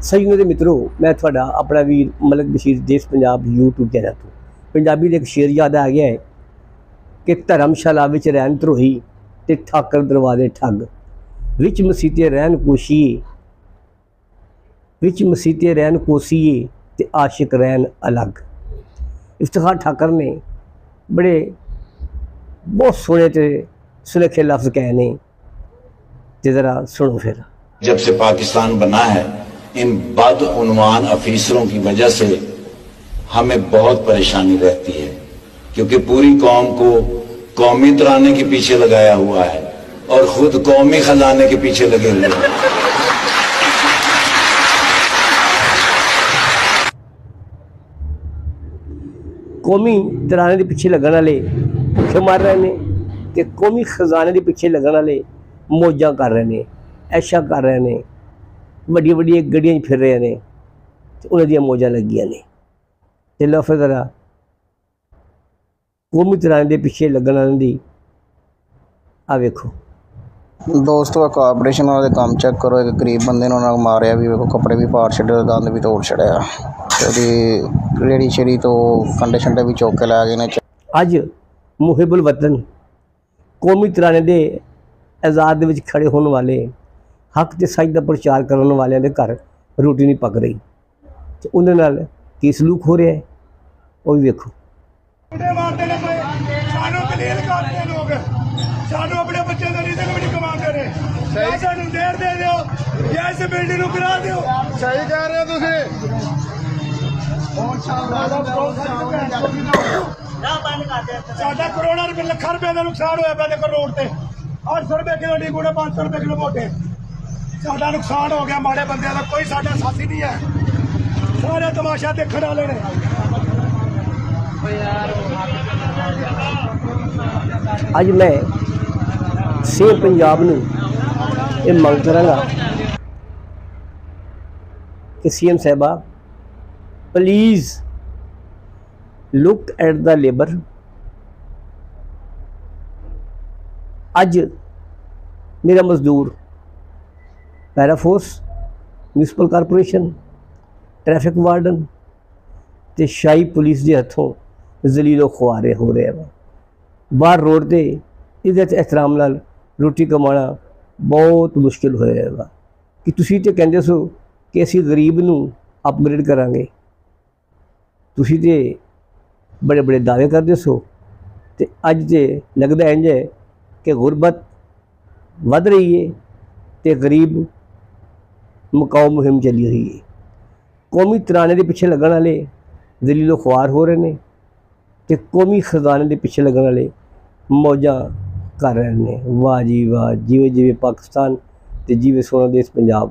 ਸੱਜਣੋ ਤੇ ਮਿੱਤਰੋ, मैं थोड़ा अपना वीर मलिक बशीर देश पंजाब यूट्यूब चैनल तो पंजाबी का एक शेर याद आ गया है कि धर्मशाला विच रहन धरोही ते ठाकर दरवाजे ठग विच मसीते रहन कोशिए विच मसीते रहन कोसीए ते आशिक रहन अलग। इफ्तिखार ठाकर ने बड़े बहुत सोहने ते सुनखे लफ्ज़ कहे ने, ते ज़रा सुनो फिर। जब से पाकिस्तान बना है इन बदउनवान अफीसरों की वजह से हमें बहुत परेशानी रहती है, क्योंकि पूरी कौम को कौमी तराने के पीछे लगाया हुआ है और खुद कौमी खजाने के पीछे लगे हुए हैं। कौमी तराने के पीछे लगन वाले भुखे मार रहे हैं ते कौमी खजाने के पीछे लगन वाले मौजा कर रहे हैं, ऐशा कर रहे हैं, ਵੱਡੀਆਂ ਵੱਡੀਆਂ ਗੱਡੀਆਂ 'ਚ ਫਿਰ ਰਹੇ ਨੇ ਤੇ ਉਹਨਾਂ ਦੀਆਂ ਮੌਜਾਂ ਲੱਗੀਆਂ ਨੇ। ਤੇ ਲਓ ਫਿਰ ਜ਼ਰਾ ਕੌਮੀ ਤਰਾਨੇ ਦੇ ਪਿੱਛੇ ਲੱਗਣ ਵਾਲਿਆਂ ਦੀ ਆ ਵੇਖੋ। ਦੋਸਤੋ ਕਾਰਪੋਰੇਸ਼ਨ ਵਾਲੇ ਦੇ ਕੰਮ ਚੈੱਕ ਕਰੋ। ਇੱਕ ਗਰੀਬ ਬੰਦੇ ਨੂੰ ਉਹਨਾਂ ਮਾਰਿਆ ਵੀ ਵੇਖੋ, ਕੱਪੜੇ ਵੀ ਪਾੜ ਛੱਡੇ, ਦੰਦ ਵੀ ਤੋੜ ਛੜਿਆ ਤੇ ਉਹਦੀ ਰੇੜੀ ਛੇੜੀ ਤੋਂ ਕੰਡੇ ਛੰਡੇ ਵੀ ਚੁੱਕ ਕੇ ਲੈ ਗਏ ਨੇ। ਅੱਜ ਮੁਹਿਬੁਲ ਵਤਨ ਕੌਮੀ ਤਰਾਨੇ ਦੇ ਆਜ਼ਾਦ ਦੇ ਵਿੱਚ ਖੜੇ ਹੋਣ ਵਾਲੇ हक ते सच का प्रचार करने वाले के घर रोटी नहीं पक रही, तो उन्होंने की सलूक हो रहा है वो भी वेखो। करोड़ों रुपये लखा रुपये का नुकसान होया पे रोड से 800 रुपये किलो डी गुड़ 500 रुपये किलो मोटे। साडा नुकसान हो गया, माड़े बंदे का कोई साडा साथी नहीं है, सारे तमाशा देखने वाले ने। अज मैं सेम पंजाब नूं ये मंग करांगा कि सीएम साहबा please look at the labour. अज मेरा मजदूर para force, municipal corporation, traffic warden ते शाही पुलिस के हथों जलीलो खुआरे हो रहे हैं। बाहर रोड से इज्जत एहतराम नाल रोटी कमाना बहुत मुश्किल होएगा कि तुसी ते कहंदे सो कि असीं गरीब नूं अपग्रेड करांगे, तुसी ते बड़े बड़े दावे करदे सो ते अज ते लगदा इंज है कि गुरबत वध रही है ते गरीब मुकाओ मुहिम चली हुई है। कौमी तराने के पिछे लगन वाले दलीलो खुआर हो रहे हैं ते कौमी खजाने के पिछे लगन वाले मौजा कर रहे हैं। वाह जी वाह, जीवे जीवे पाकिस्तान ते जीवे सोना देश पंजाब।